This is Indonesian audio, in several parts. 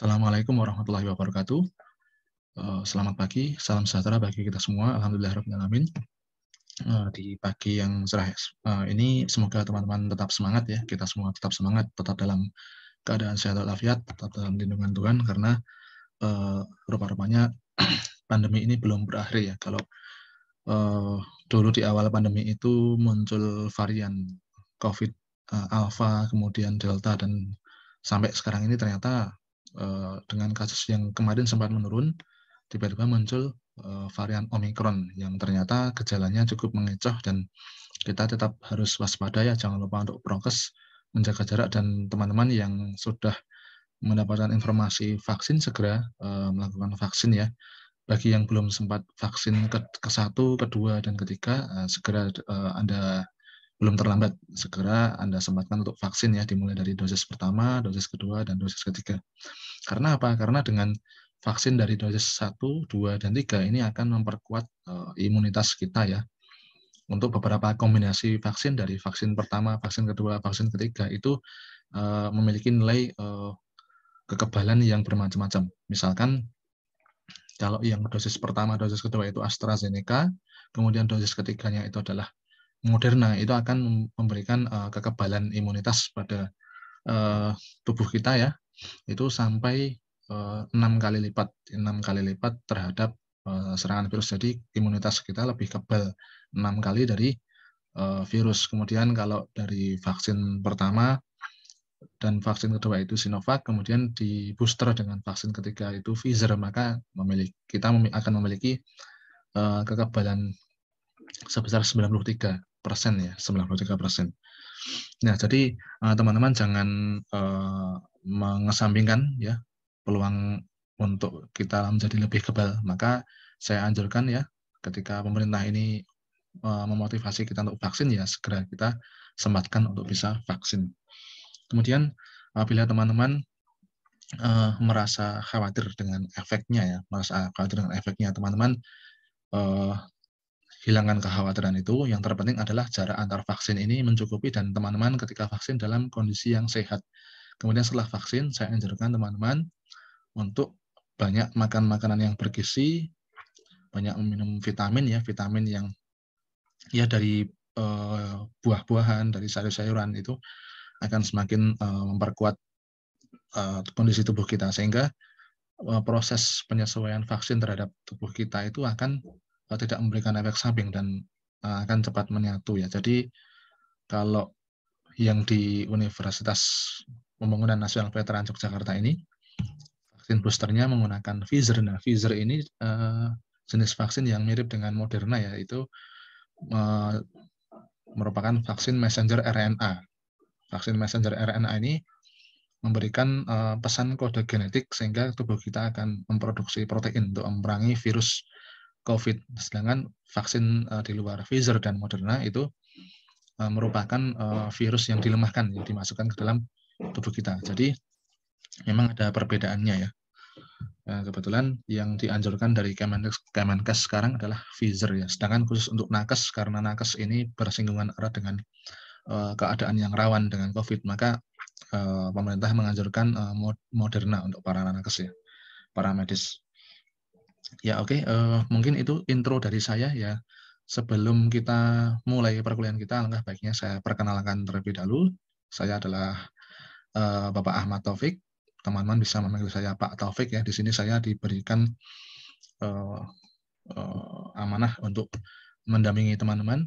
Assalamualaikum warahmatullahi wabarakatuh. Selamat pagi, salam sejahtera bagi kita semua. Alhamdulillahirabbil alamin. Di pagi yang cerah ini semoga teman-teman tetap semangat ya. Kita semua tetap semangat, tetap dalam keadaan sehat walafiat, tetap dalam lindungan Tuhan karena rupa-rupanya pandemi ini belum berakhir ya. Kalau dulu di awal pandemi itu muncul varian COVID Alpha, kemudian Delta, dan sampai sekarang ini ternyata dengan kasus yang kemarin sempat menurun, tiba-tiba muncul varian Omicron yang ternyata gejalanya cukup mengecoh dan kita tetap harus waspada ya, jangan lupa untuk prokes, menjaga jarak, dan teman-teman yang sudah mendapatkan informasi vaksin segera melakukan vaksin ya. Bagi yang belum sempat vaksin ke-1, kedua, dan ketiga, segera Anda belum terlambat, segera Anda sempatkan untuk vaksin ya, dimulai dari dosis pertama, dosis kedua, dan dosis ketiga. Karena apa? Karena dengan vaksin dari dosis 1, 2, dan 3 ini akan memperkuat imunitas kita ya. Untuk beberapa kombinasi vaksin dari vaksin pertama, vaksin kedua, vaksin ketiga itu memiliki nilai kekebalan yang bermacam-macam. Misalkan kalau yang dosis pertama, dosis kedua itu AstraZeneca, kemudian dosis ketiganya itu adalah Moderna, itu akan memberikan kekebalan imunitas pada tubuh kita ya, itu sampai 6 kali lipat terhadap serangan virus. Jadi imunitas kita lebih kebal 6 kali dari virus. Kemudian kalau dari vaksin pertama dan vaksin kedua itu Sinovac, kemudian di booster dengan vaksin ketiga itu Pfizer, maka kita akan memiliki kekebalan sebesar 93% ya, 93%. Nah, jadi teman-teman jangan mengesampingkan ya peluang untuk kita menjadi lebih kebal. Maka saya anjurkan ya, ketika pemerintah ini memotivasi kita untuk vaksin, ya segera kita sempatkan untuk bisa vaksin. Kemudian apabila teman-teman merasa khawatir dengan efeknya ya, teman-teman hilangkan kekhawatiran itu. Yang terpenting adalah jarak antar vaksin ini mencukupi dan teman-teman ketika vaksin dalam kondisi yang sehat. Kemudian setelah vaksin, saya anjurkan teman-teman untuk banyak makan makanan yang bergizi, banyak meminum vitamin yang ya dari buah-buahan, dari sayur-sayuran, itu akan semakin memperkuat kondisi tubuh kita, sehingga proses penyesuaian vaksin terhadap tubuh kita itu akan tidak memberikan efek samping dan akan cepat menyatu ya. Jadi kalau yang di Universitas Pembangunan Nasional Veteran Yogyakarta ini, vaksin boosternya menggunakan Pfizer. Nah, Pfizer ini jenis vaksin yang mirip dengan Moderna ya, itu merupakan vaksin messenger RNA. Vaksin messenger RNA ini memberikan pesan kode genetik sehingga tubuh kita akan memproduksi protein untuk memerangi virus COVID. Sedangkan vaksin di luar Pfizer dan Moderna itu merupakan virus yang dilemahkan, yang dimasukkan ke dalam tubuh kita. Jadi memang ada perbedaannya ya. Kebetulan yang dianjurkan dari Kemenkes sekarang adalah Pfizer ya. Sedangkan khusus untuk nakes, karena nakes ini bersinggungan erat dengan keadaan yang rawan dengan COVID, maka pemerintah menganjurkan Moderna untuk para nakes ya, para medis. Ya oke, mungkin itu intro dari saya ya. Sebelum kita mulai perkuliahan kita, alangkah baiknya saya perkenalkan terlebih dahulu. Saya adalah Bapak Ahmad Taufik. Teman-teman bisa memanggil saya Pak Taufik ya. Di sini saya diberikan amanah untuk mendampingi teman-teman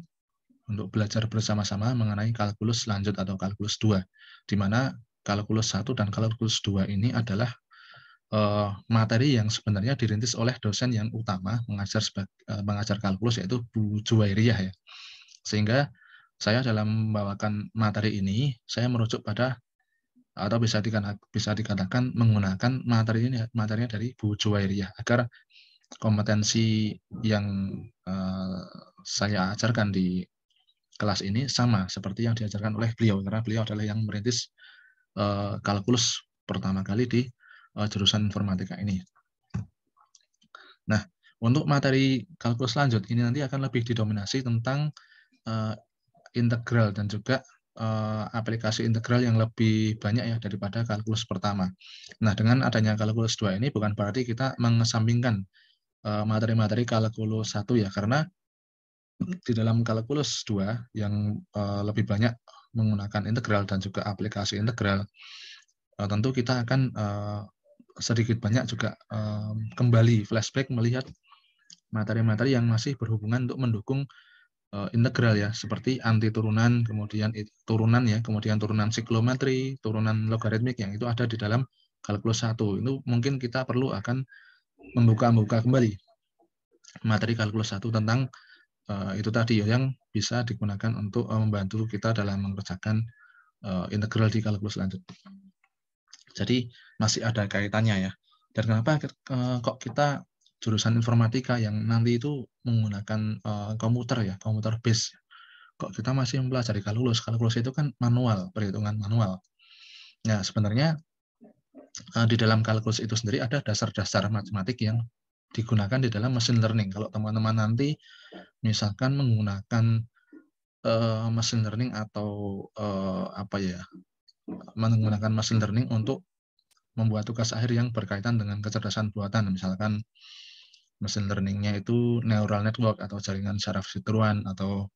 untuk belajar bersama-sama mengenai kalkulus lanjut atau kalkulus 2, di mana kalkulus 1 dan kalkulus 2 ini adalah materi yang sebenarnya dirintis oleh dosen yang utama mengajar kalkulus, yaitu Bu Juwairiyah ya. Sehingga saya dalam membawakan materi ini, saya merujuk pada atau bisa dikatakan menggunakan materinya dari Bu Juwairiyah, agar kompetensi yang saya ajarkan di kelas ini sama seperti yang diajarkan oleh beliau, karena beliau adalah yang merintis kalkulus pertama kali di jurusan informatika ini. Nah, untuk materi kalkulus lanjut ini nanti akan lebih didominasi tentang integral dan juga aplikasi integral yang lebih banyak ya daripada kalkulus pertama. Nah, dengan adanya kalkulus 2 ini bukan berarti kita mengesampingkan materi-materi kalkulus 1 ya, karena di dalam kalkulus 2 yang lebih banyak menggunakan integral dan juga aplikasi integral, tentu kita akan sedikit banyak juga kembali flashback melihat materi-materi yang masih berhubungan untuk mendukung integral ya, seperti anti turunan, kemudian turunan ya, kemudian turunan siklometri, turunan logaritmik yang itu ada di dalam kalkulus 1. Itu mungkin kita perlu akan membuka kembali materi kalkulus 1 tentang itu tadi ya, yang bisa digunakan untuk membantu kita dalam mengerjakan integral di kalkulus selanjutnya. Jadi masih ada kaitannya ya. Dan kenapa kok kita jurusan informatika yang nanti itu menggunakan komputer base. Kok kita masih mempelajari kalkulus? Kalkulus itu kan manual, perhitungan manual. Nah, sebenarnya di dalam kalkulus itu sendiri ada dasar-dasar matematik yang digunakan di dalam machine learning. Kalau teman-teman nanti misalkan menggunakan machine learning atau menggunakan machine learning untuk membuat tugas akhir yang berkaitan dengan kecerdasan buatan, misalkan machine learning-nya itu neural network atau jaringan saraf tiruan atau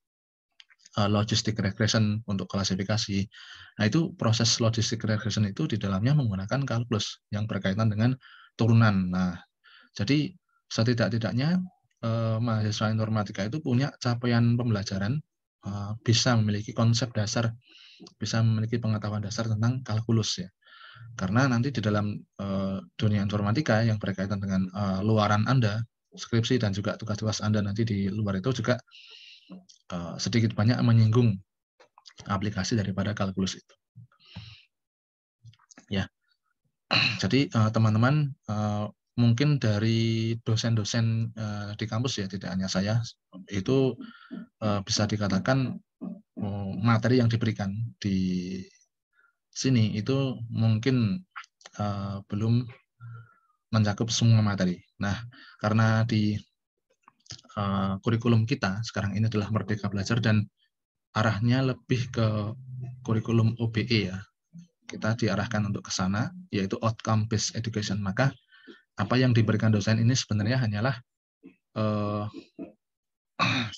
logistic regression untuk klasifikasi. Nah, itu proses logistic regression itu di dalamnya menggunakan kalkulus yang berkaitan dengan turunan. Nah, jadi setidak-tidaknya mahasiswa informatika itu punya capaian pembelajaran, bisa memiliki konsep dasar, bisa memiliki pengetahuan dasar tentang kalkulus ya. Karena nanti di dalam dunia informatika yang berkaitan dengan luaran Anda, skripsi dan juga tugas-tugas Anda nanti di luar itu juga sedikit banyak menyinggung aplikasi daripada kalkulus itu. Ya, jadi teman-teman mungkin dari dosen-dosen di kampus ya, tidak hanya saya, itu bisa dikatakan materi yang diberikan di sini itu mungkin belum mencakup semua materi. Nah, karena di kurikulum kita sekarang ini adalah Merdeka Belajar dan arahnya lebih ke kurikulum OBE ya. Kita diarahkan untuk ke sana, yaitu outcome based education. Maka apa yang diberikan dosen ini sebenarnya hanyalah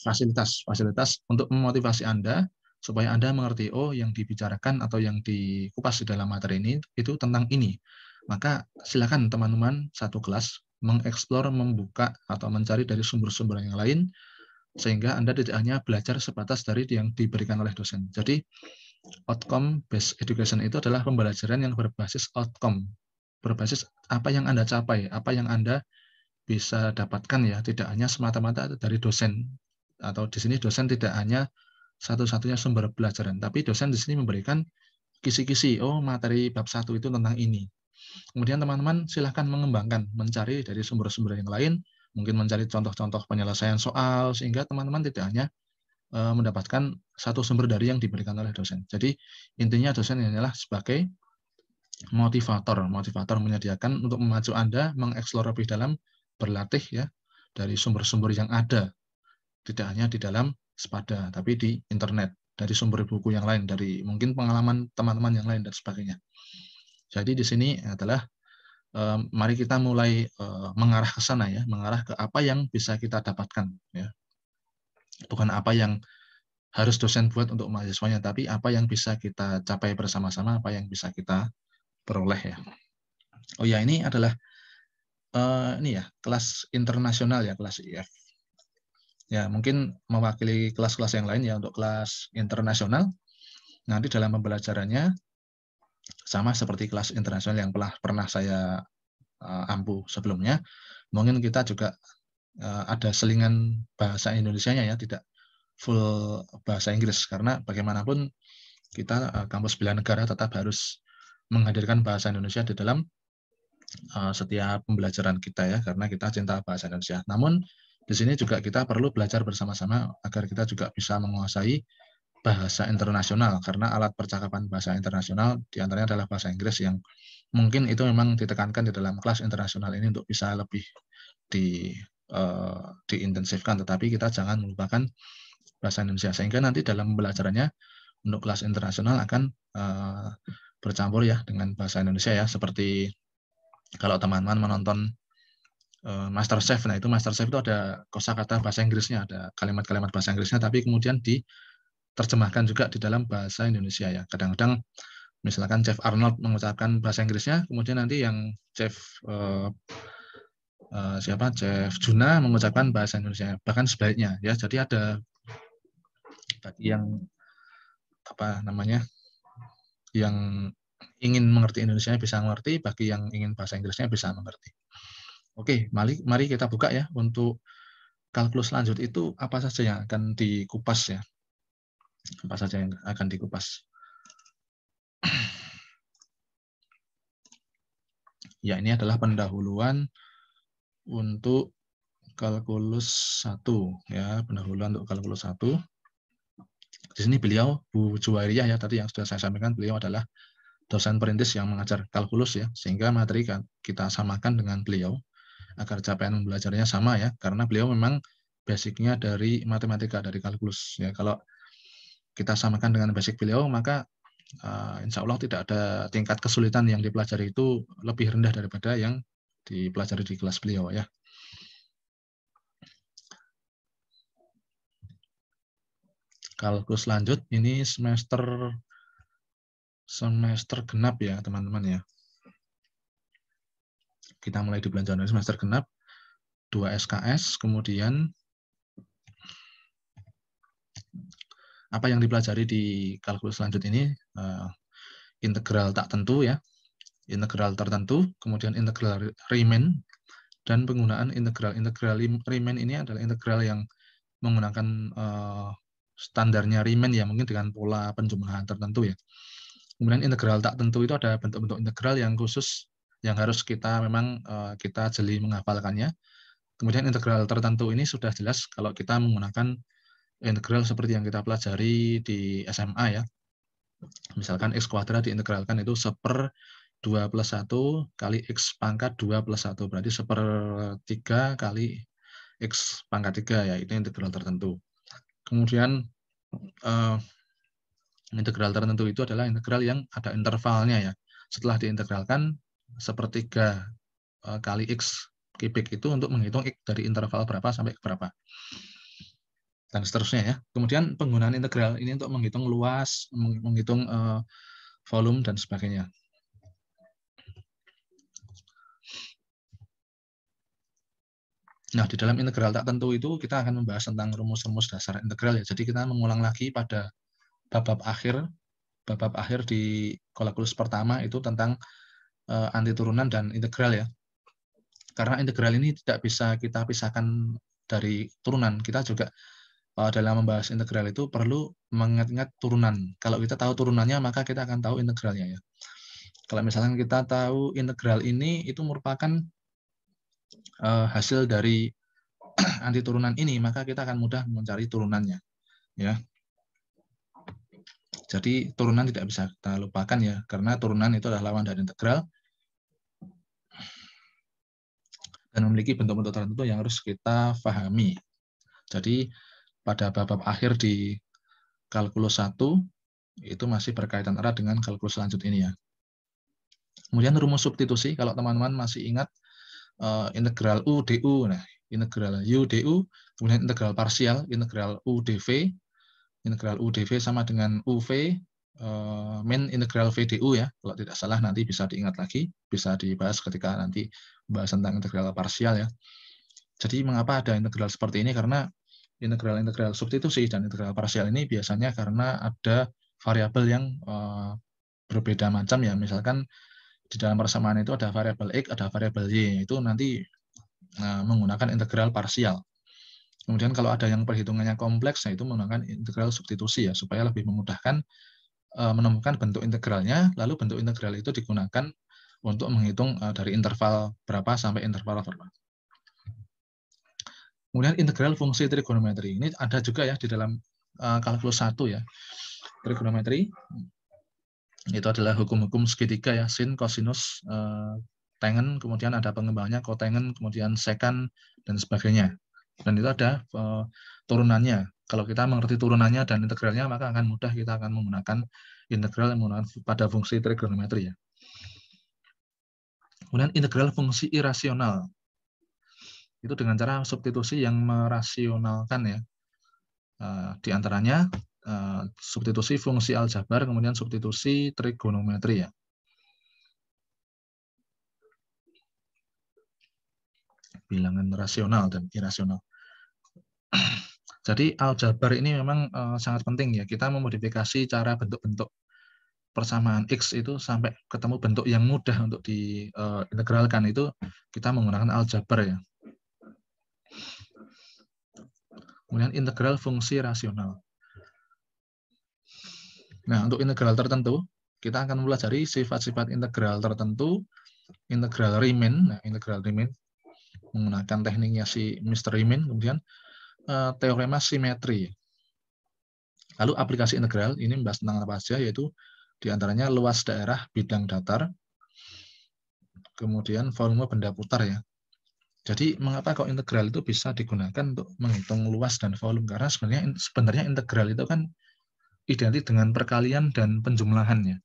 fasilitas untuk memotivasi Anda supaya Anda mengerti, oh yang dibicarakan atau yang dikupas di dalam materi ini itu tentang ini. Maka silakan teman-teman satu kelas mengeksplor, membuka atau mencari dari sumber-sumber yang lain sehingga Anda tidak hanya belajar sebatas dari yang diberikan oleh dosen. Jadi outcome based education itu adalah pembelajaran yang berbasis outcome, berbasis apa yang Anda capai, apa yang Anda bisa dapatkan ya, tidak hanya semata-mata dari dosen. Atau di sini dosen tidak hanya satu-satunya sumber pelajaran, tapi dosen di sini memberikan kisi-kisi, oh materi bab 1 itu tentang ini. Kemudian teman-teman silahkan mengembangkan, mencari dari sumber-sumber yang lain, mungkin mencari contoh-contoh penyelesaian soal, sehingga teman-teman tidak hanya mendapatkan satu sumber dari yang diberikan oleh dosen. Jadi intinya dosen adalah sebagai motivator menyediakan untuk memacu Anda mengeksplor lebih dalam, berlatih ya dari sumber-sumber yang ada, tidak hanya di dalam Spada, tapi di internet, dari sumber buku yang lain, dari mungkin pengalaman teman-teman yang lain dan sebagainya. Jadi di sini adalah mari kita mulai mengarah ke sana ya, mengarah ke apa yang bisa kita dapatkan ya. Bukan apa yang harus dosen buat untuk mahasiswanya, tapi apa yang bisa kita capai bersama-sama, apa yang bisa kita peroleh ya. Oh ya, ini adalah ini ya kelas internasional ya, kelas IF. Ya, mungkin mewakili kelas-kelas yang lain ya untuk kelas internasional. Nanti dalam pembelajarannya sama seperti kelas internasional yang pernah saya ampu sebelumnya. Mungkin kita juga ada selingan bahasa Indonesianya ya, tidak full bahasa Inggris karena bagaimanapun kita kampus bela negara tetap harus menghadirkan bahasa Indonesia di dalam setiap pembelajaran kita ya, karena kita cinta bahasa Indonesia. Namun di sini juga kita perlu belajar bersama-sama agar kita juga bisa menguasai bahasa internasional, karena alat percakapan bahasa internasional diantaranya adalah bahasa Inggris yang mungkin itu memang ditekankan di dalam kelas internasional ini untuk bisa lebih diintensifkan, tetapi kita jangan melupakan bahasa Indonesia, sehingga nanti dalam pembelajarannya Untuk kelas internasional akan bercampur ya dengan bahasa Indonesia ya, seperti kalau teman-teman menonton MasterChef. Nah, itu MasterChef itu ada kosakata bahasa Inggrisnya, ada kalimat-kalimat bahasa Inggrisnya, tapi kemudian diterjemahkan juga di dalam bahasa Indonesia ya. Kadang-kadang misalkan Chef Arnold mengucapkan bahasa Inggrisnya, kemudian nanti yang Chef Chef Juna mengucapkan bahasa Indonesia, bahkan sebaliknya ya. Jadi ada bagi yang yang ingin mengerti Indonesia bisa mengerti, bagi yang ingin bahasa Inggrisnya bisa mengerti. Oke, mari kita buka ya. Untuk kalkulus lanjut itu apa saja yang akan dikupas ya? Apa saja yang akan dikupas? Ya, ini adalah pendahuluan untuk kalkulus 1 ya, pendahuluan untuk kalkulus 1. Di sini beliau Bu Juwairiyah ya, tadi yang sudah saya sampaikan, beliau adalah dosen perintis yang mengajar kalkulus ya, sehingga materi kita samakan dengan beliau agar capaian belajarnya sama ya, karena beliau memang basicnya dari matematika, dari kalkulus ya. Kalau kita samakan dengan basic beliau, maka insya Allah tidak ada tingkat kesulitan yang dipelajari itu lebih rendah daripada yang dipelajari di kelas beliau ya. Kalkulus lanjut ini semester genap ya teman-teman ya. Kita mulai di bulan Januari semester genap, 2 SKS, kemudian apa yang dipelajari di kalkulus lanjut ini, integral tak tentu ya, integral tertentu, kemudian integral Riemann, dan penggunaan integral Riemann ini adalah integral yang menggunakan standarnya Riemann ya, mungkin dengan pola penjumlahan tertentu ya. Kemudian integral tak tentu itu ada bentuk-bentuk integral yang khusus yang harus kita memang kita jeli menghafalkannya. Kemudian integral tertentu ini sudah jelas kalau kita menggunakan integral seperti yang kita pelajari di SMA ya. Misalkan x kuadrat diintegralkan itu 1/2 plus 1 kali x pangkat 2 plus 1. Berarti 1/3 kali x pangkat 3 ya, itu integral tertentu. Kemudian integral tertentu itu adalah integral yang ada intervalnya ya. Setelah diintegralkan 1/3 kali x kubik itu untuk menghitung x dari interval berapa sampai ke berapa. Dan seterusnya ya. Kemudian penggunaan integral ini untuk menghitung luas, menghitung volume dan sebagainya. Nah, di dalam integral tak tentu itu kita akan membahas tentang rumus-rumus dasar integral ya. Jadi kita mengulang lagi pada bab akhir di kalkulus pertama itu tentang anti turunan dan integral ya. Karena integral ini tidak bisa kita pisahkan dari turunan. Kita juga dalam membahas integral itu perlu mengingat-ingat turunan. Kalau kita tahu turunannya, maka kita akan tahu integralnya ya. Kalau misalkan kita tahu integral ini itu merupakan hasil dari anti turunan ini, maka kita akan mudah mencari turunannya ya. Jadi turunan tidak bisa kita lupakan ya, karena turunan itu adalah lawan dari integral dan memiliki bentuk-bentuk tertentu yang harus kita pahami. Jadi pada bab akhir di kalkulus 1 itu masih berkaitan erat dengan kalkulus lanjut ini ya. Kemudian rumus substitusi, kalau teman-teman masih ingat integral U du, nah integral U du, kemudian integral parsial, integral U dv sama dengan UV min integral V du ya, kalau tidak salah nanti bisa diingat lagi, bisa dibahas ketika nanti bahas tentang integral parsial ya. Jadi mengapa ada integral seperti ini? Karena integral substitusi dan integral parsial ini biasanya karena ada variabel yang berbeda macam ya. Misalkan di dalam persamaan itu ada variabel X, ada variabel Y, itu nanti menggunakan integral parsial. Kemudian kalau ada yang perhitungannya kompleks, itu menggunakan integral substitusi ya, supaya lebih memudahkan menemukan bentuk integralnya, lalu bentuk integral itu digunakan untuk menghitung dari interval berapa sampai interval berapa. Kemudian integral fungsi trigonometri. Ini ada juga ya di dalam kalkulus 1 ya. Trigonometri itu adalah hukum-hukum segitiga ya, sin, kosinus, tangen, kemudian ada pengembangannya kotangen, kemudian sekan dan sebagainya. Dan itu ada turunannya. Kalau kita mengerti turunannya dan integralnya, maka akan mudah kita akan menggunakan integral yang menggunakan pada fungsi trigonometri ya. Kemudian integral fungsi irasional. Itu dengan cara substitusi yang merasionalkan ya. Di antaranya substitusi fungsi aljabar, kemudian substitusi trigonometri ya. Bilangan rasional dan irasional. Jadi aljabar ini memang sangat penting ya. Kita memodifikasi cara bentuk-bentuk persamaan X itu sampai ketemu bentuk yang mudah untuk diintegralkan itu kita menggunakan aljabar ya. Kemudian integral fungsi rasional. Nah, untuk integral tertentu, kita akan mempelajari sifat-sifat integral tertentu, integral Riemann, nah integral Riemann menggunakan tekniknya si Mr. Riemann, kemudian teorema simetri. Lalu aplikasi integral ini membahas tentang apa saja, yaitu diantaranya luas daerah bidang datar, kemudian volume benda putar ya. Jadi mengapa kok integral itu bisa digunakan untuk menghitung luas dan volume? Karena sebenarnya integral itu kan identik dengan perkalian dan penjumlahannya.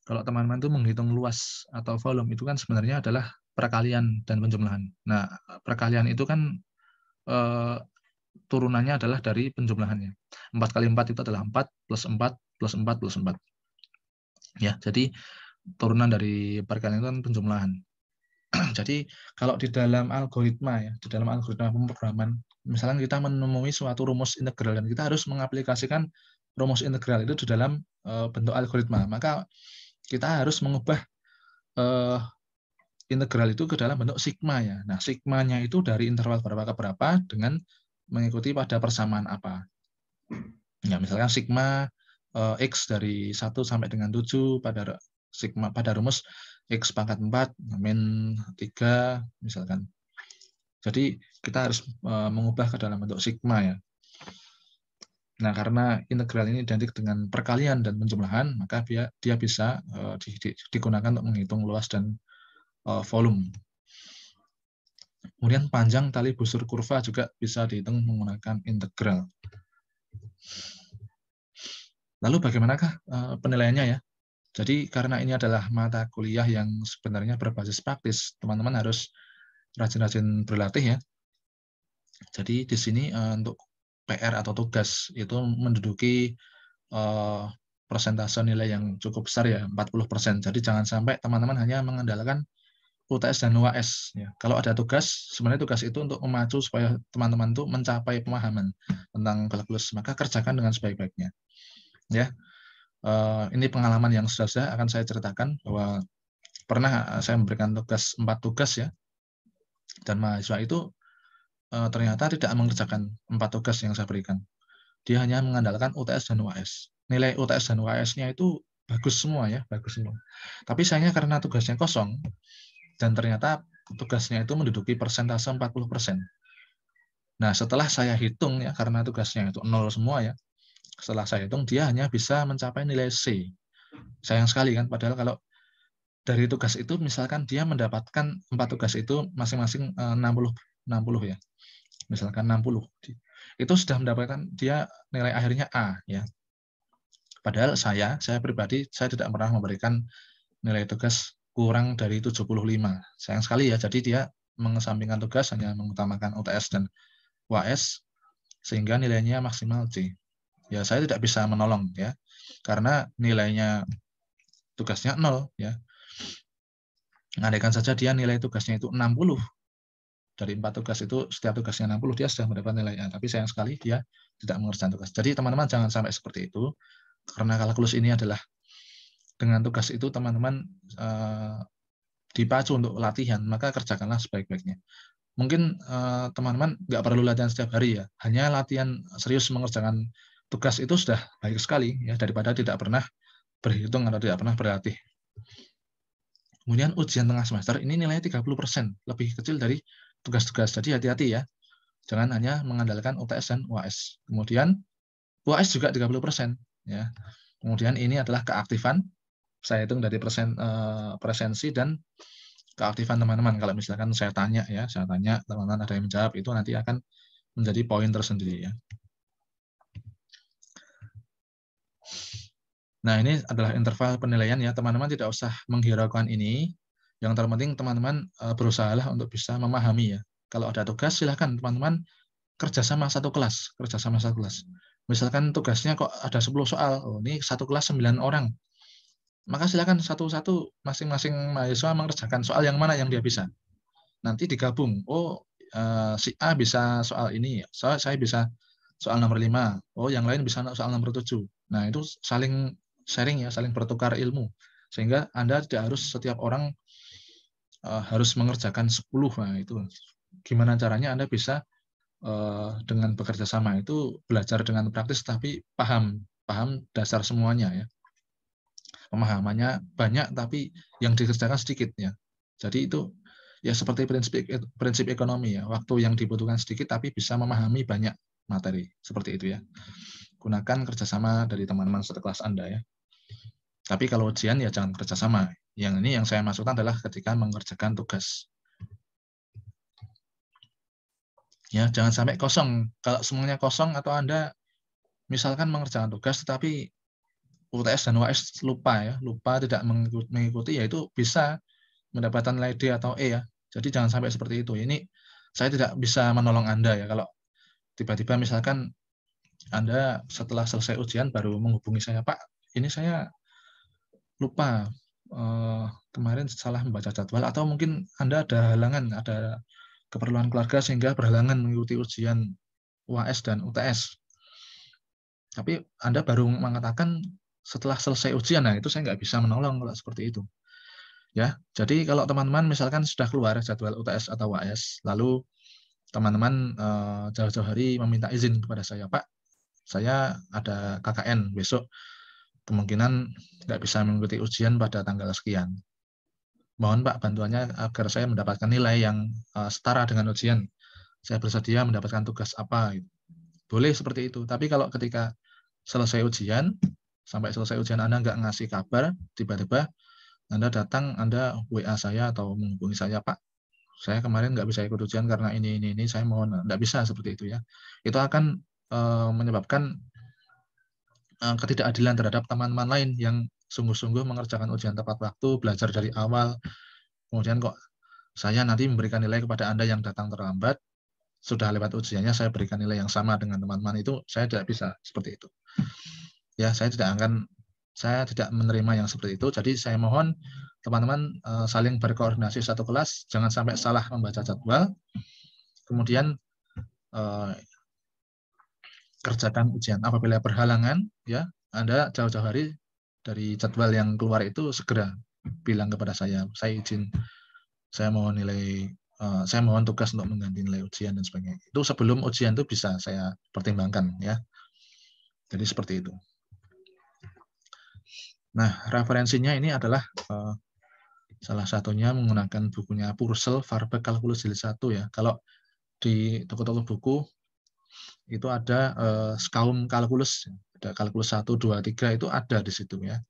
Kalau teman-teman itu menghitung luas atau volume itu kan sebenarnya adalah perkalian dan penjumlahan. Nah, perkalian itu kan turunannya adalah dari penjumlahannya. 4 kali 4 itu adalah 4, plus 4, plus 4, plus 4. Ya, jadi turunan dari perkalian itu kan penjumlahan. Jadi kalau di dalam algoritma ya, di dalam algoritma pemrograman, misalnya kita menemui suatu rumus integral dan kita harus mengaplikasikan rumus integral itu di dalam bentuk algoritma, maka kita harus mengubah integral itu ke dalam bentuk sigma ya. Nah, sigmanya itu dari interval berapa ke berapa dengan mengikuti pada persamaan apa. Ya, misalkan sigma X dari 1 sampai dengan 7 pada sigma pada rumus X pangkat 4 min 3 misalkan. Jadi kita harus mengubah ke dalam bentuk sigma ya. Nah, karena integral ini identik dengan perkalian dan penjumlahan, maka dia bisa digunakan untuk menghitung luas dan volume. Kemudian panjang tali busur kurva juga bisa dihitung menggunakan integral. Lalu bagaimanakah penilaiannya ya? Jadi karena ini adalah mata kuliah yang sebenarnya berbasis praktis, teman-teman harus rajin-rajin berlatih ya. Jadi di sini untuk PR atau tugas itu menduduki persentase nilai yang cukup besar ya, 40%. Jadi jangan sampai teman-teman hanya mengandalkan UTS dan UAS. Ya. Kalau ada tugas, sebenarnya tugas itu untuk memacu supaya teman-teman itu mencapai pemahaman tentang kalkulus, maka kerjakan dengan sebaik-baiknya. Ya, ini pengalaman yang sudah akan saya ceritakan bahwa pernah saya memberikan tugas 4 tugas ya, dan mahasiswa itu ternyata tidak mengerjakan 4 tugas yang saya berikan. Dia hanya mengandalkan UTS dan UAS. Nilai UTS dan UAS-nya itu bagus semua ya, bagus semua. Tapi sayangnya karena tugasnya kosong, dan ternyata tugasnya itu menduduki persentase 40%. Nah, setelah saya hitung ya, karena tugasnya itu 0 semua ya, setelah saya hitung, dia hanya bisa mencapai nilai C. Sayang sekali kan, padahal kalau dari tugas itu, misalkan dia mendapatkan 4 tugas itu masing-masing 60 ya, misalkan 60. Itu sudah mendapatkan dia nilai akhirnya A ya. Padahal saya pribadi, saya tidak pernah memberikan nilai tugas kurang dari 75. Sayang sekali ya, jadi dia mengesampingkan tugas, hanya mengutamakan UTS dan UAS, sehingga nilainya maksimal C. Ya, saya tidak bisa menolong ya, karena nilainya tugasnya 0 ya. Andaikan saja dia nilai tugasnya itu 60, dari 4 tugas itu setiap tugasnya 60, dia sudah mendapat nilai A, tapi sayang sekali dia tidak mengerjakan tugas. Jadi teman-teman jangan sampai seperti itu, karena kalkulus ini adalah dengan tugas itu teman-teman dipacu untuk latihan, maka kerjakanlah sebaik-baiknya. Mungkin teman-teman nggak perlu latihan setiap hari ya, hanya latihan serius mengerjakan tugas itu sudah baik sekali ya, daripada tidak pernah berhitung atau tidak pernah berlatih. Kemudian ujian tengah semester ini nilainya 30%, lebih kecil dari tugas-tugas. Jadi hati-hati ya, jangan hanya mengandalkan UTS dan UAS. Kemudian UAS juga 30% ya. Kemudian ini adalah keaktifan, saya hitung dari presensi dan keaktifan teman-teman. Kalau misalkan saya tanya, teman-teman ada yang menjawab, itu nanti akan menjadi poin tersendiri ya. Nah, ini adalah interval penilaian ya. Teman-teman tidak usah menghiraukan ini. Yang terpenting teman-teman berusahalah untuk bisa memahami ya. Kalau ada tugas, silahkan teman-teman kerjasama satu kelas. Misalkan tugasnya kok ada 10 soal, oh ini satu kelas 9 orang. Maka silakan satu-satu masing-masing mahasiswa mengerjakan soal yang mana yang dia bisa. Nanti digabung. Oh, si A bisa soal ini, saya bisa soal nomor 5. Oh, yang lain bisa soal nomor 7. Nah, itu saling sharing ya, saling bertukar ilmu. Sehingga Anda tidak harus setiap orang harus mengerjakan 10. Nah, itu gimana caranya Anda bisa dengan bekerja sama itu belajar dengan praktis tapi paham dasar semuanya ya. Pemahamannya banyak tapi yang dikerjakan sedikit ya. Jadi itu ya seperti prinsip ekonomi ya. Waktu yang dibutuhkan sedikit tapi bisa memahami banyak materi. Seperti itu ya. Gunakan kerjasama dari teman-teman sekelas Anda ya. Tapi kalau ujian ya jangan kerjasama. Yang ini yang saya maksudkan adalah ketika mengerjakan tugas. Ya, jangan sampai kosong. Kalau semuanya kosong atau Anda misalkan mengerjakan tugas tetapi UTS dan UAS lupa tidak mengikuti, ya itu bisa mendapatkan nilai D atau E ya. Jadi jangan sampai seperti itu. Ini saya tidak bisa menolong Anda ya kalau tiba-tiba misalkan Anda setelah selesai ujian baru menghubungi saya, Pak, ini saya lupa kemarin salah membaca jadwal, atau mungkin Anda ada halangan, ada keperluan keluarga sehingga berhalangan mengikuti ujian UAS dan UTS. Tapi Anda baru mengatakan setelah selesai ujian, nah itu saya nggak bisa menolong kalau seperti itu. Ya, jadi kalau teman-teman misalkan sudah keluar jadwal UTS atau UAS, lalu teman-teman jauh-jauh hari meminta izin kepada saya, Pak, saya ada KKN besok, kemungkinan nggak bisa mengikuti ujian pada tanggal sekian. Mohon Pak bantuannya agar saya mendapatkan nilai yang setara dengan ujian. Saya bersedia mendapatkan tugas apa. Gitu. Boleh seperti itu. Tapi kalau ketika selesai ujian, sampai selesai ujian Anda nggak ngasih kabar, tiba-tiba Anda datang, Anda WA saya atau menghubungi saya, Pak, saya kemarin nggak bisa ikut ujian karena ini, saya mohon, nggak bisa seperti itu ya. Itu akan menyebabkan ketidakadilan terhadap teman-teman lain yang sungguh-sungguh mengerjakan ujian tepat waktu, belajar dari awal, kemudian kok saya nanti memberikan nilai kepada Anda yang datang terlambat, sudah lewat ujiannya saya berikan nilai yang sama dengan teman-teman, itu saya tidak bisa seperti itu. Ya, saya tidak menerima yang seperti itu. Jadi saya mohon teman-teman saling berkoordinasi satu kelas, jangan sampai salah membaca jadwal. Kemudian kerjakan ujian. Apabila berhalangan, ya Anda jauh-jauh hari dari jadwal yang keluar itu segera bilang kepada saya izin, saya mohon tugas untuk mengganti nilai ujian dan sebagainya. Itu sebelum ujian itu bisa saya pertimbangkan ya. Jadi seperti itu. Nah, referensinya ini adalah salah satunya menggunakan bukunya Purcell, Farbeck Kalkulus Jilid 1 ya. Kalau di toko-toko buku itu ada Skaum Kalkulus, ada Kalkulus 1, 2, 3 itu ada di situ ya.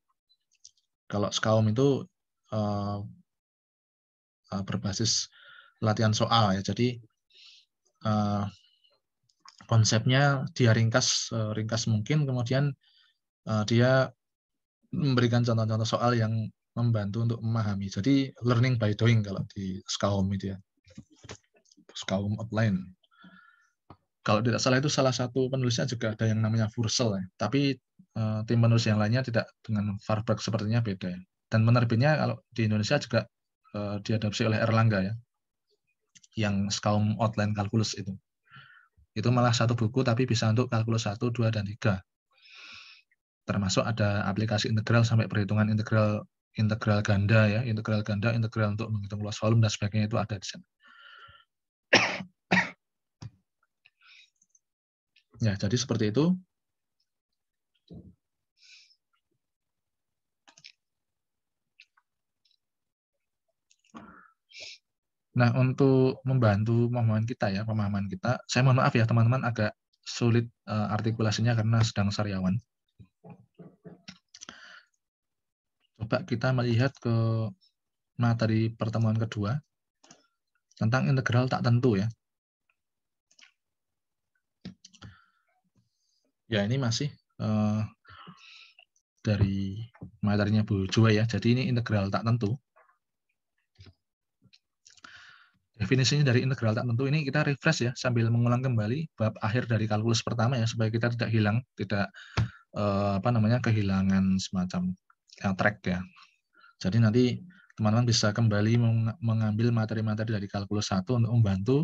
Kalau Skaum itu berbasis latihan soal ya. Jadi konsepnya dia ringkas mungkin, kemudian dia memberikan contoh-contoh soal yang membantu untuk memahami. Jadi learning by doing kalau di Skaum itu ya. Skaum outline. Kalau tidak salah itu salah satu penulisnya juga ada yang namanya Purcell ya. Tapi tim penulis yang lainnya tidak, dengan Farbeck sepertinya beda ya. Dan penerbitnya kalau di Indonesia juga diadopsi oleh Erlangga ya. Yang Skaum Outline Calculus itu. Itu malah satu buku tapi bisa untuk kalkulus 1, 2, dan 3. Termasuk ada aplikasi integral sampai perhitungan integral ganda ya, integral untuk menghitung luas volume dan sebagainya itu ada di sana. Ya, jadi seperti itu. Nah, untuk membantu pemahaman kita, saya mohon maaf ya teman-teman agak sulit artikulasinya karena sedang sariawan. Coba kita melihat ke materi pertemuan kedua tentang integral tak tentu ya. Ya, ini masih dari materinya Bu Joy ya. Jadi ini integral tak tentu. Definisinya dari integral tak tentu ini kita refresh ya sambil mengulang kembali bab akhir dari kalkulus pertama ya supaya kita tidak hilang, tidak kehilangan semacam track ya. Jadi nanti teman-teman bisa kembali mengambil materi-materi dari kalkulus 1 untuk membantu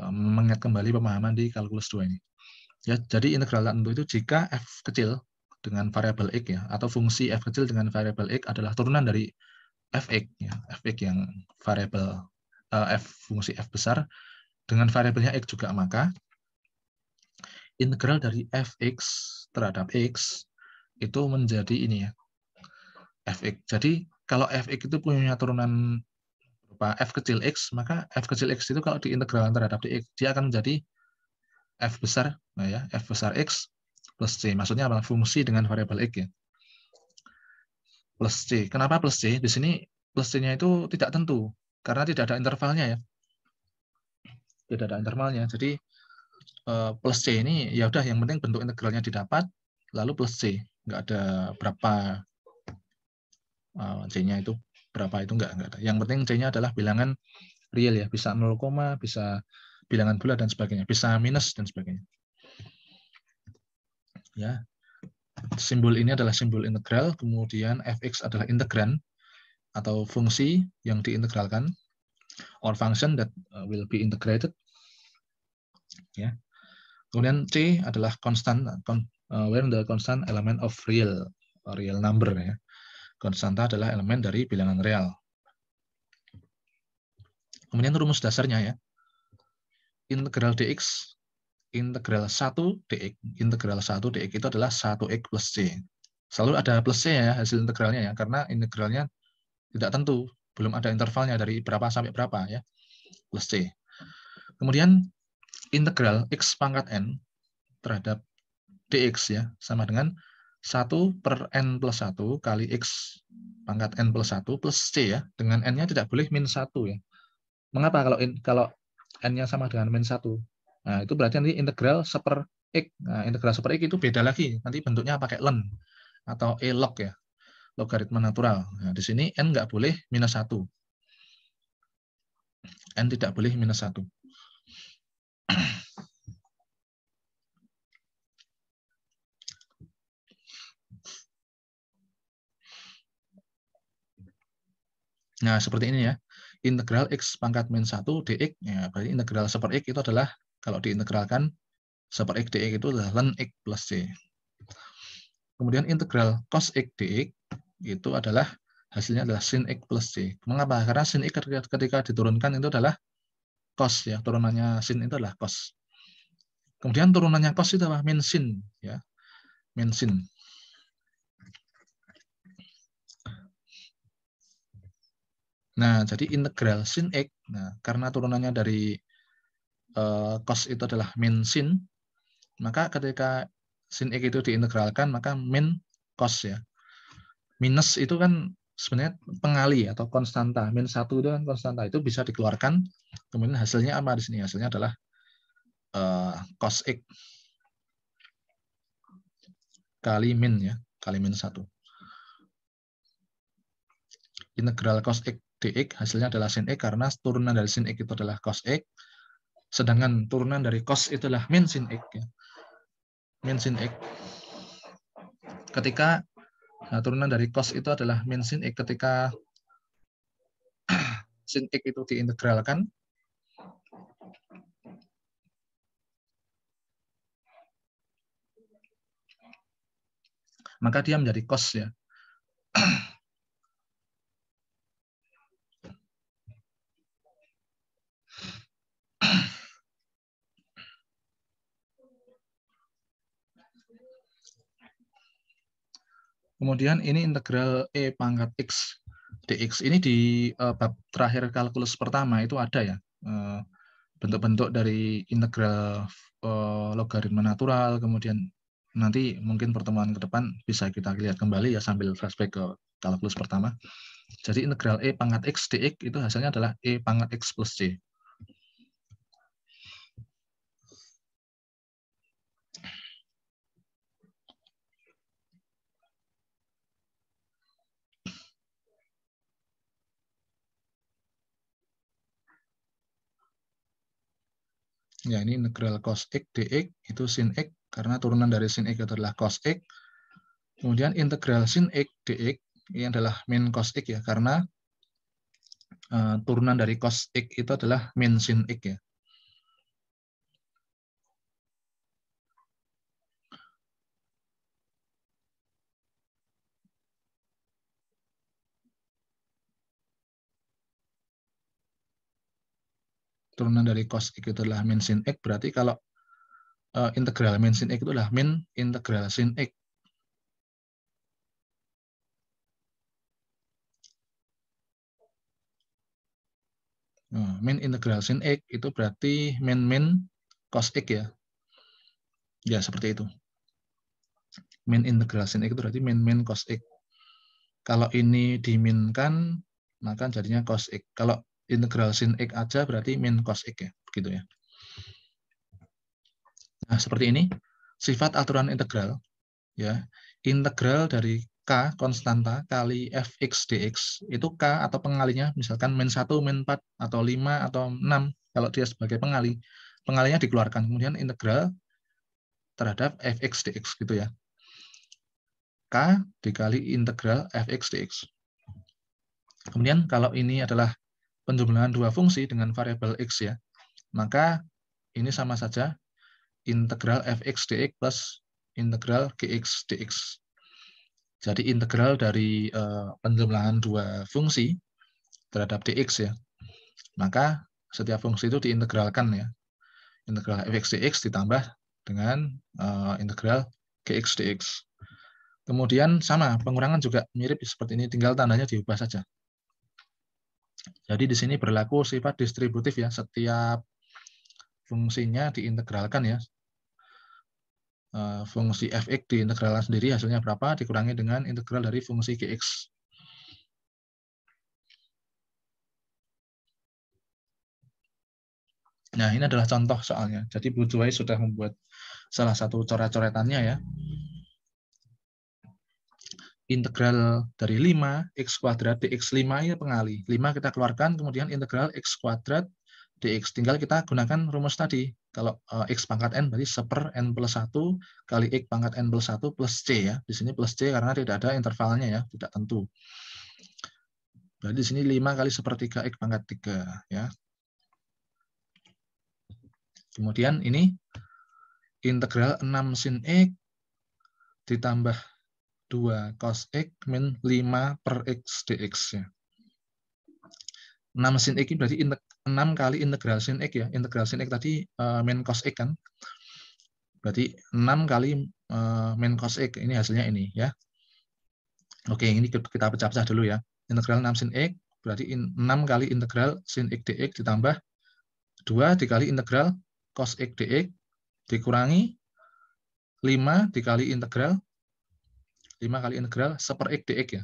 mengingat kembali pemahaman di kalkulus 2 ini. Ya, jadi integral tak tentu itu jika f kecil dengan variabel x ya atau fungsi f kecil dengan variabel x adalah turunan dari fx ya, fx yang variabel fungsi f besar dengan variabelnya x juga, maka integral dari fx terhadap x itu menjadi ini ya, fx. Jadi kalau fx itu punya turunan berupa f kecil x, maka f kecil x itu kalau diintegralkan terhadap dx, dia akan menjadi f besar, nah ya, f besar x plus c. Maksudnya apa? Fungsi dengan variabel x ya. Plus c. Kenapa plus c? Di sini plus c-nya itu tidak tentu karena tidak ada intervalnya ya. Tidak ada intervalnya. Jadi plus c ini ya udah yang penting bentuk integralnya didapat lalu plus c. Nggak ada berapa c-nya itu berapa itu nggak ada. Yang penting c-nya adalah bilangan real ya, bisa 0, bisa bilangan bulat dan sebagainya, bisa minus dan sebagainya. Ya. Simbol ini adalah simbol integral, kemudian fx adalah integran atau fungsi yang diintegralkan or function that will be integrated. Ya. Kemudian c adalah constant, where the constant element of real number ya. Konstanta adalah elemen dari bilangan real. Kemudian rumus dasarnya ya. Integral dx, integral 1 dx, integral 1 dx itu adalah 1x plus c. Selalu ada plus c ya hasil integralnya ya, karena integralnya tidak tentu, belum ada intervalnya dari berapa sampai berapa ya, plus c. Kemudian integral x pangkat n terhadap dx ya sama dengan 1 per n plus 1 kali x pangkat n plus 1 plus c ya, dengan n-nya tidak boleh min 1 ya. Mengapa kalau n-nya sama dengan min 1? Nah, itu berarti nanti integral seper x. Nah, integral seper x itu beda lagi. Nanti bentuknya pakai ln atau e-log ya, logaritma natural. Nah, di sini n nggak boleh minus 1. N tidak boleh minus 1. Nah, seperti ini ya. Integral x pangkat min 1 dx, ya, berarti integral seper x itu adalah, kalau diintegralkan, seper x dx itu adalah ln x plus c. Kemudian integral cos x dx itu adalah, hasilnya adalah sin x plus c. Mengapa? Karena sin x ketika diturunkan itu adalah cos ya, turunannya sin itu adalah cos. Kemudian turunannya cos itu adalah min sin ya, min sin. Nah, jadi integral sin x, nah, karena turunannya dari cos itu adalah min sin, maka ketika sin x itu diintegralkan, maka min cos ya. Minus itu kan sebenarnya pengali atau konstanta. Min 1 itu kan konstanta, itu bisa dikeluarkan. Kemudian hasilnya apa di sini? Hasilnya adalah cos x kali min ya, kali min 1. Integral cos x dx hasilnya adalah sin x karena turunan dari sin x itu adalah cos x, sedangkan turunan dari cos itu adalah min sin x ya. Min sin x. Ketika turunan dari cos itu adalah min sin x, ketika sin x itu diintegralkan, maka dia menjadi cos ya. Kemudian ini integral e pangkat x dx. Ini di bab terakhir kalkulus pertama itu ada ya, bentuk-bentuk dari integral logaritma natural. Kemudian nanti mungkin pertemuan ke depan bisa kita lihat kembali ya sambil flashback ke kalkulus pertama. Jadi integral E pangkat X dx itu hasilnya adalah E pangkat X plus C. Ya, ini integral cos X dx itu sin X, karena turunan dari sin X adalah cos X. Kemudian integral sin X dx ini adalah min cos X ya, karena turunan dari cos X itu adalah min sin X ya. Turunan dari cos X itu adalah min sin X, berarti kalau integral min sin X itu adalah min integral sin X. Min integral sin X itu berarti min cos X ya. Ya, seperti itu. Min integral sin X itu berarti min cos X. Kalau ini diminkan, maka jadinya cos X. Kalau integral sin X aja berarti min cos X ya. Begitu ya. Nah, seperti ini sifat aturan integral. Ya, integral dari K konstanta kali fx dx itu K atau pengalinya misalkan min 1, min 4 atau 5 atau 6 kalau dia sebagai pengalinya dikeluarkan, kemudian integral terhadap fx dx gitu ya. K dikali integral fx dx. Kemudian kalau ini adalah penjumlahan dua fungsi dengan variabel x ya, maka ini sama saja integral fx dx plus integral gx dx. Jadi integral dari penjumlahan dua fungsi terhadap dx ya. Maka setiap fungsi itu diintegralkan ya. Integral fx dx ditambah dengan integral gx dx. Kemudian sama, pengurangan juga mirip seperti ini, tinggal tandanya diubah saja. Jadi di sini berlaku sifat distributif ya, setiap fungsinya diintegralkan ya. Fungsi fx diintegralkan sendiri, hasilnya berapa, dikurangi dengan integral dari fungsi gx. Nah, ini adalah contoh soalnya. Jadi Bu Juwai sudah membuat salah satu coret-coretannya ya. Integral dari 5 x kuadrat dx 5 ini pengali. 5 kita keluarkan, kemudian integral x kuadrat dx. Tinggal kita gunakan rumus tadi. Kalau x pangkat n berarti 1/n plus 1 kali x pangkat n plus 1 plus c ya. Di sini plus c karena tidak ada intervalnya ya, tidak tentu. Berarti di sini 5 kali 1/3 x pangkat 3 ya. Kemudian ini integral 6 sin x ditambah 2 cos x min 5 per x dx ya. 6 sin x ini berarti 6 kali integral sin x ya. Integral sin x tadi min cos x kan. Berarti 6 kali min cos x. Ini hasilnya ini ya. Oke, ini kita pecah-pecah dulu ya. Integral 6 sin x berarti 6 kali integral sin x dx ditambah 2 dikali integral cos x dx dikurangi 5 dikali integral 5 kali integral 1/x dx ya.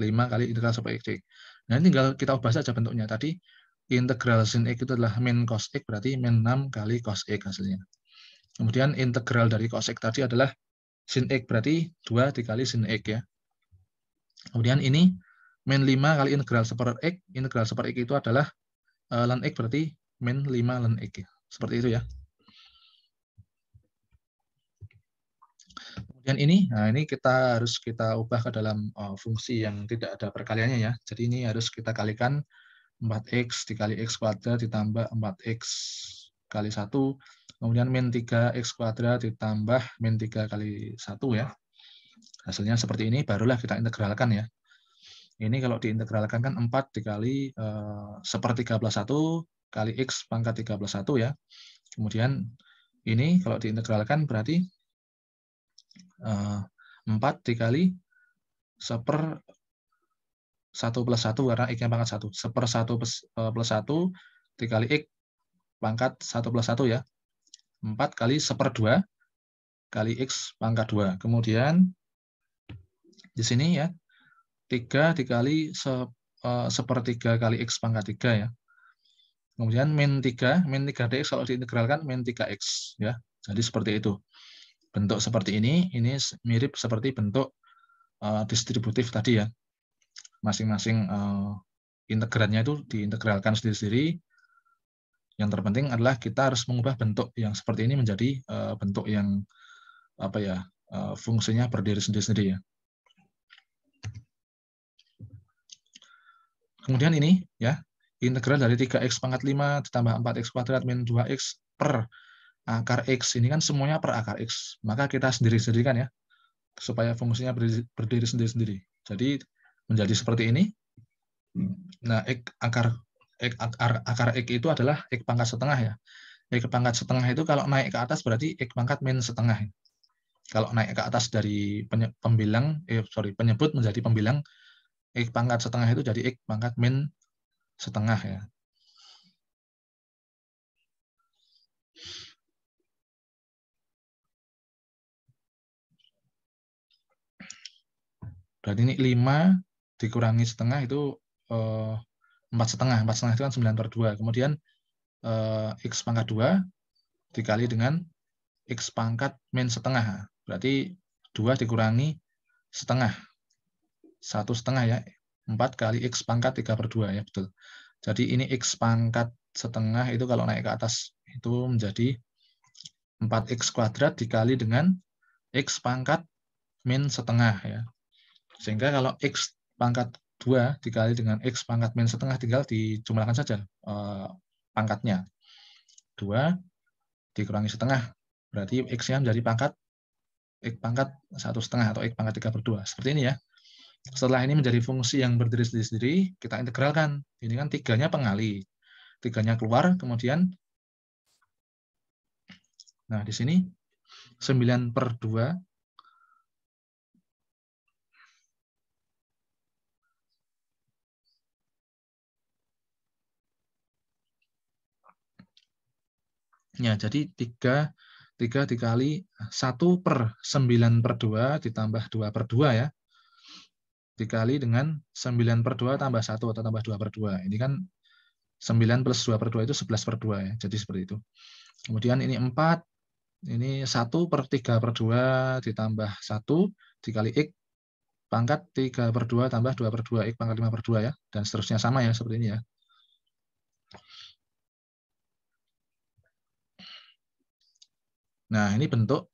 5 kali integral 1/x dx. Nah, ini tinggal kita ubah saja bentuknya. Tadi integral sin x itu adalah min cos x, berarti min 6 kali cos x hasilnya. Kemudian integral dari cos x tadi adalah sin x, berarti 2 dikali sin x ya. Kemudian ini min 5 kali integral 1/x. Integral 1/x itu adalah ln x, berarti min 5 ln x. Seperti itu ya. Kemudian ini, nah ini harus kita ubah ke dalam fungsi yang tidak ada perkaliannya ya. Jadi ini harus kita kalikan 4x dikali x kuadrat ditambah 4x kali 1, kemudian min 3x kuadrat ditambah min 3 kali 1 ya. Hasilnya seperti ini, barulah kita integralkan ya. Ini kalau diintegralkan kan 4 dikali 1/3 plus 1 kali x pangkat 3 plus 1 ya. Kemudian ini kalau diintegralkan berarti 4 dikali 1/1 plus 1 karena x-nya pangkat 1. 1/1 plus 1 dikali x pangkat 1 plus 1 ya. 4 kali 1/2 kali x pangkat 2. Kemudian di sini ya 3 dikali sepertiga kali X pangkat 3 ya. Kemudian min 3 dx kalau diintegralkan min 3x ya. Jadi seperti itu. Bentuk seperti ini mirip seperti bentuk distributif tadi ya. Masing-masing integrannya itu diintegralkan sendiri-sendiri. Yang terpenting adalah kita harus mengubah bentuk yang seperti ini menjadi bentuk yang fungsinya berdiri sendiri-sendiri ya. Kemudian ini ya, integral dari 3x pangkat 5 ditambah 4x kuadrat min 2x per akar x. Ini kan semuanya per akar x. Maka kita sendiri-sendiri kan ya, supaya fungsinya berdiri sendiri-sendiri. Jadi menjadi seperti ini. Nah, akar x itu adalah x pangkat setengah ya. X pangkat setengah itu kalau naik ke atas berarti x pangkat min setengah. Kalau naik ke atas dari penyebut menjadi pembilang, x pangkat setengah itu jadi x pangkat min setengah ya. Berarti ini 5 dikurangi setengah itu 4,5. 4,5 itu kan 9/2. Kemudian x pangkat 2 dikali dengan x pangkat min setengah. Berarti 2 dikurangi setengah. 1,5 ya. 4 kali x pangkat 3/2 ya, betul. Jadi ini x pangkat setengah itu kalau naik ke atas itu menjadi 4x kuadrat dikali dengan x pangkat min setengah ya. Sehingga kalau x pangkat 2 dikali dengan x pangkat min setengah tinggal dijumlahkan saja pangkatnya. 2 dikurangi setengah. Berarti x-nya menjadi x pangkat 1,5 atau x pangkat 3/2. Seperti ini ya. Setelah ini menjadi fungsi yang berdiri sendiri-sendiri, kita integralkan. Ini kan 3-nya pengali. 3-nya keluar, kemudian nah di sini 9/2 ya, jadi 3 dikali 1/9/2 ditambah 2/2 ya. Dikali dengan 9/2 tambah 1 atau tambah 2/2. Ini kan 9 plus 2/2 itu 11/2 ya. Jadi seperti itu. Kemudian ini 4, ini 1/3/2 ditambah 1 dikali x pangkat 3/2 tambah 2/2, x pangkat 5/2 ya. Dan seterusnya sama ya, seperti ini ya. Nah, ini bentuk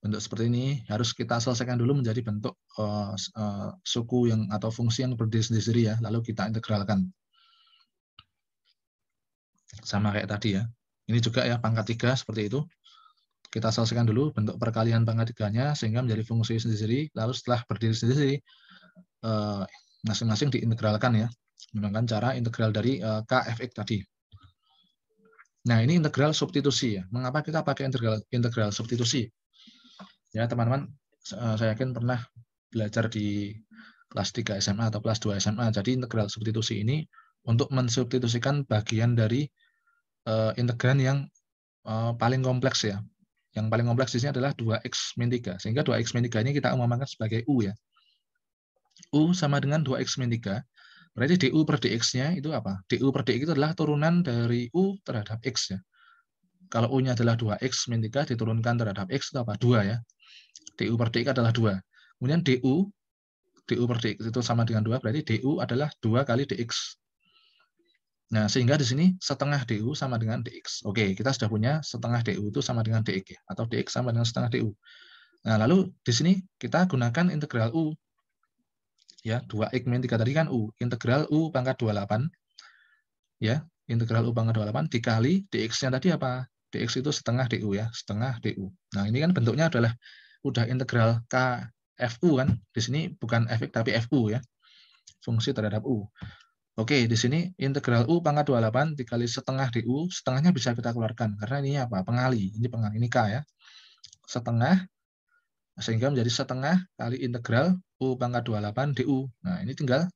seperti ini harus kita selesaikan dulu menjadi bentuk suku yang atau fungsi yang berdiri sendiri ya, lalu kita integralkan. Sama kayak tadi ya. Ini juga ya pangkat 3 seperti itu. Kita selesaikan dulu bentuk perkalian pangkat 3-nya sehingga menjadi fungsi sendiri, lalu setelah berdiri sendiri masing-masing diintegralkan ya, menggunakan cara integral dari kfx tadi. Nah, ini integral substitusi ya. Mengapa kita pakai integral substitusi? Ya, teman-teman, saya yakin pernah belajar di kelas 3 SMA atau kelas 2 SMA. Jadi integral substitusi ini untuk mensubstitusikan bagian dari integran yang paling kompleks ya. Yang paling kompleks di sini adalah 2x min 3. Sehingga 2x min 3 ini kita umpamakan sebagai U ya. U sama dengan 2x min 3. Berarti du per dx-nya itu apa? Du per dx itu adalah turunan dari U terhadap X ya. Kalau U-nya adalah 2x min 3 diturunkan terhadap X itu apa? 2 ya. Du per dx adalah 2. Kemudian du per dx itu sama dengan 2, berarti du adalah 2 kali dx. Nah, sehingga di sini setengah du sama dengan dx. Oke, kita sudah punya setengah du itu sama dengan dx ya, atau dx sama dengan setengah du. Nah, lalu di sini kita gunakan integral u. Ya, 2x min 3 tadi kan u. Integral u pangkat 28. Ya, integral u pangkat 28 dikali dx-nya tadi apa? Dx itu setengah du ya, setengah du. Nah, ini kan bentuknya adalah udah integral kfu kan. Di sini bukan fx tapi fu ya. Fungsi terhadap u. Oke, di sini integral u pangkat 28 dikali setengah du, setengahnya bisa kita keluarkan karena ini apa? Pengali. Ini pengali, ini k ya. Setengah sehingga menjadi setengah kali integral u pangkat 28 du. Nah, ini tinggal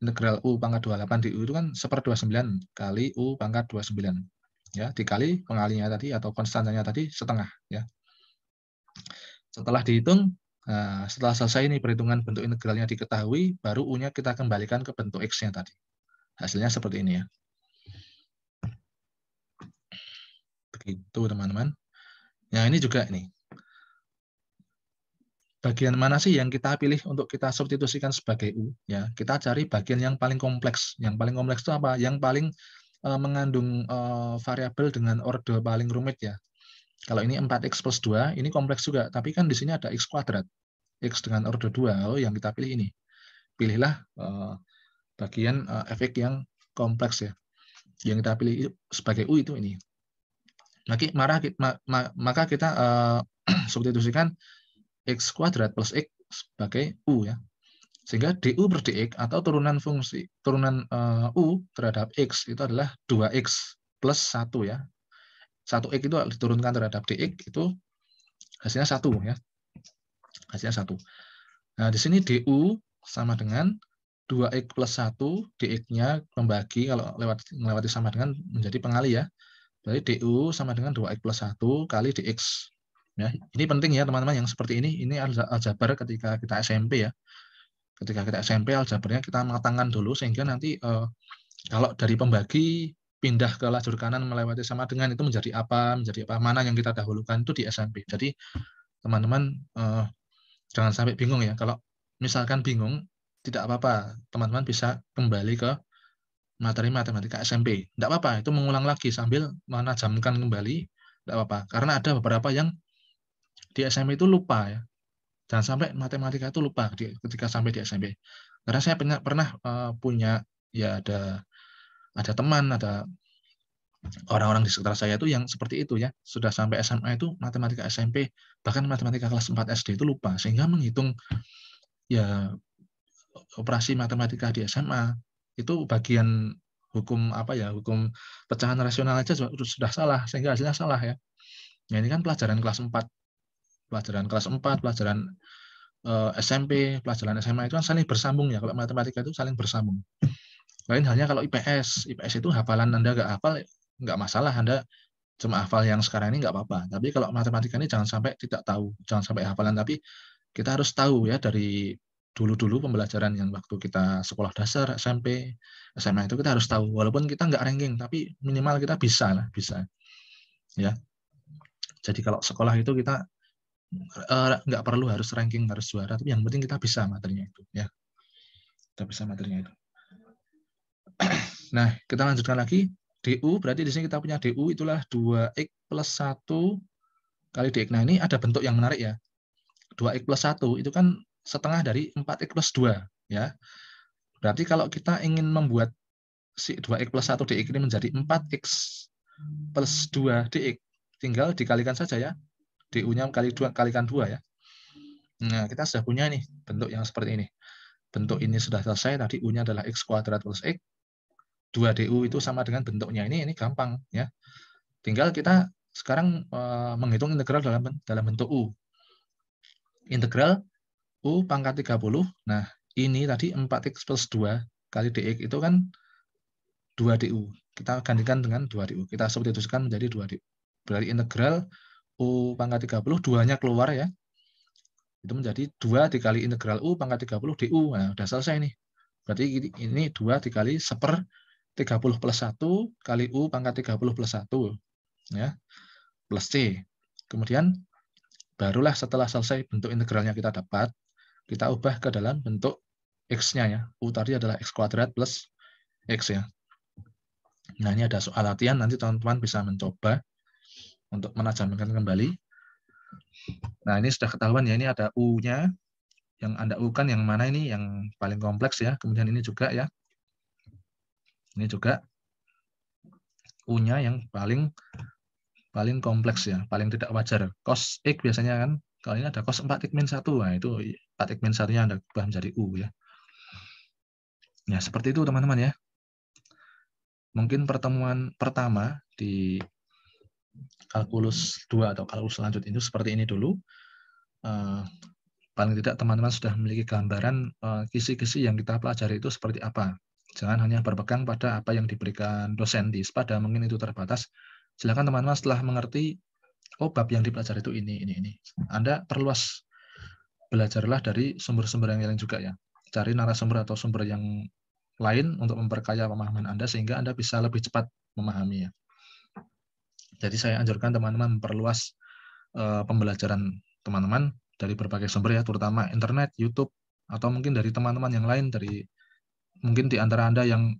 integral u pangkat 28 du itu kan 1/29 kali u pangkat 29. Ya, dikali pengalinya tadi atau konstantanya tadi setengah ya. Setelah dihitung Nah, setelah selesai ini perhitungan bentuk integralnya diketahui, baru U-nya kita kembalikan ke bentuk X-nya tadi. Hasilnya seperti ini ya. Begitu teman-teman. Nah ini juga nih. Bagian mana sih yang kita pilih untuk kita substitusikan sebagai U? Ya, kita cari bagian yang paling kompleks. Yang paling kompleks itu apa? Yang paling mengandung variabel dengan orde paling rumit ya. Kalau ini 4x plus 2, ini kompleks juga. Tapi kan di sini ada x kuadrat. X dengan orde 2, yang kita pilih ini. Pilihlah bagian efek yang kompleks ya. Yang kita pilih sebagai U itu ini. Maka kita substitusikan x kuadrat plus x sebagai U ya. Sehingga du per dx atau turunan U terhadap x itu adalah 2x plus 1 ya. 1x itu diturunkan terhadap dx itu hasilnya 1 ya. Hasilnya 1. Nah, di sini du sama dengan 2x plus 1, dx-nya membagi kalau melewati sama dengan menjadi pengali ya. Berarti du sama dengan 2x plus 1 kali dx. Ya, ini penting ya teman-teman yang seperti ini. Ini aljabar ketika kita SMP ya. Ketika kita SMP aljabarnya kita matangkan dulu sehingga nanti kalau dari pembagi pindah ke lajur kanan melewati sama dengan itu menjadi apa, mana yang kita dahulukan itu di SMP. Jadi teman-teman jangan sampai bingung ya. Kalau misalkan bingung, tidak apa-apa. Teman-teman bisa kembali ke materi matematika SMP. Tidak apa-apa, itu mengulang lagi sambil menajamkan kembali. Tidak apa-apa. Karena ada beberapa yang di SMP itu lupa ya. Jangan sampai matematika itu lupa ketika sampai di SMP. Karena saya pernah punya ya ada teman, ada orang-orang di sekitar saya itu yang seperti itu ya. Sudah sampai SMA itu matematika SMP, bahkan matematika kelas 4 SD itu lupa sehingga menghitung ya operasi matematika di SMA itu bagian hukum hukum pecahan rasional aja sudah salah sehingga hasilnya salah ya. Nah, ini kan pelajaran kelas 4. Pelajaran SMP, pelajaran SMA itu kan saling bersambung ya. Kalau matematika itu saling bersambung. Lain halnya kalau IPS. IPS itu hafalan Anda nggak hafal, nggak masalah. Anda cuma hafal yang sekarang ini nggak apa-apa. Tapi kalau matematika ini jangan sampai tidak tahu, jangan sampai hafalan. Tapi kita harus tahu ya dari dulu-dulu pembelajaran yang waktu kita sekolah dasar, SMP, SMA itu kita harus tahu. Walaupun kita nggak ranking, tapi minimal kita bisa lah, bisa. Ya. Jadi kalau sekolah itu kita nggak perlu harus ranking, harus juara, tapi yang penting kita bisa materinya itu. Ya. Kita bisa materinya itu. Nah, kita lanjutkan lagi. DU, berarti di sini kita punya DU itulah 2x plus 1 kali DX. Nah, ini ada bentuk yang menarik ya. 2x plus 1 itu kan setengah dari 4x plus 2. Ya. Berarti kalau kita ingin membuat si 2x plus 1 DX ini menjadi 4x plus 2 DX, tinggal dikalikan saja ya. DU-nya kalikan 2 ya. Nah, kita sudah punya nih bentuk yang seperti ini. Bentuk ini sudah selesai, tadi U-nya adalah x kuadrat plus x. 2DU itu sama dengan bentuknya ini gampang ya. Tinggal kita sekarang menghitung integral dalam bentuk U. Integral U pangkat 30. Nah, ini tadi 4x plus 2 kali dx itu kan 2du. Kita gantikan dengan 2du. Kita substitusikan menjadi 2du. Berarti integral U pangkat 30, 2-nya keluar ya. Itu menjadi 2 dikali integral U pangkat 30 du. Nah, udah selesai nih. Berarti ini 2 dikali 1/30 plus 1 kali U pangkat 30 plus 1. Ya, plus C. Kemudian barulah setelah selesai bentuk integralnya kita dapat, kita ubah ke dalam bentuk X-nya ya. U tadi adalah X kuadrat plus X ya. Nah, ini ada soal latihan, nanti teman-teman bisa mencoba untuk menajamkan kembali. Nah, ini sudah ketahuan ya, ini ada U-nya. Yang Anda U-kan yang mana ini? Yang paling kompleks ya. Kemudian ini juga ya. Ini juga U-nya yang paling kompleks ya, paling tidak wajar. Cos X biasanya kan, kalau ini ada cos 4x-1, nah itu 4x-1-nya Anda ubah menjadi U ya. Ya, seperti itu teman-teman ya. Mungkin pertemuan pertama di kalkulus 2 atau kalkulus selanjutnya itu seperti ini dulu. Paling tidak teman-teman sudah memiliki gambaran kisi-kisi yang kita pelajari itu seperti apa. Jangan hanya berpegang pada apa yang diberikan dosen di SPADA, mungkin itu terbatas. Silakan teman-teman setelah mengerti, oh bab yang dipelajari itu ini. Anda perluas belajarlah dari sumber-sumber yang lain juga ya. Cari narasumber atau sumber yang lain untuk memperkaya pemahaman Anda sehingga Anda bisa lebih cepat memahami ya. Jadi saya anjurkan teman-teman memperluas pembelajaran teman-teman dari berbagai sumber ya, terutama internet, YouTube, atau mungkin dari teman-teman yang lain, dari mungkin di antara Anda yang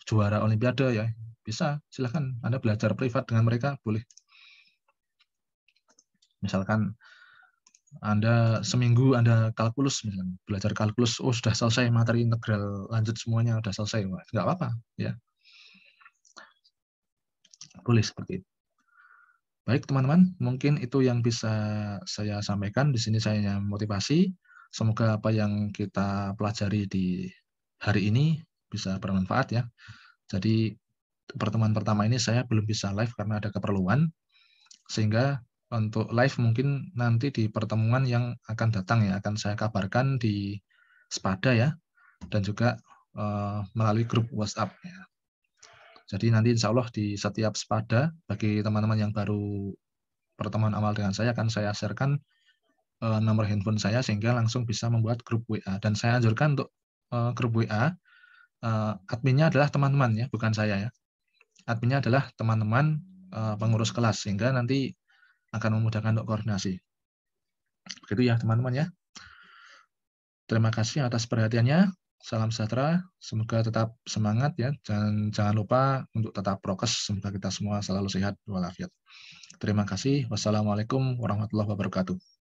juara olimpiade ya, bisa silahkan Anda belajar privat dengan mereka, boleh. Misalkan Anda seminggu Anda kalkulus, misalnya belajar kalkulus, oh sudah selesai materi integral lanjut semuanya, sudah selesai, nggak apa-apa ya, boleh seperti itu. Baik teman-teman, mungkin itu yang bisa saya sampaikan. Di sini saya motivasi. Semoga apa yang kita pelajari di hari ini bisa bermanfaat ya. Jadi pertemuan pertama ini saya belum bisa live karena ada keperluan. Sehingga untuk live mungkin nanti di pertemuan yang akan datang ya, akan saya kabarkan di Spada ya, dan juga melalui grup WhatsApp ya. Jadi nanti insya Allah di setiap Spada, bagi teman-teman yang baru pertemuan awal dengan saya, akan saya share-kan nomor handphone saya sehingga langsung bisa membuat grup WA. Dan saya anjurkan untuk grup WA, adminnya adalah teman-teman ya, bukan saya ya. Adminnya adalah teman-teman pengurus kelas, sehingga nanti akan memudahkan untuk koordinasi. Begitu ya teman-teman ya. Terima kasih atas perhatiannya. Salam sejahtera, semoga tetap semangat ya. Jangan lupa untuk tetap prokes, semoga kita semua selalu sehat walafiat. Terima kasih. Wassalamualaikum warahmatullahi wabarakatuh.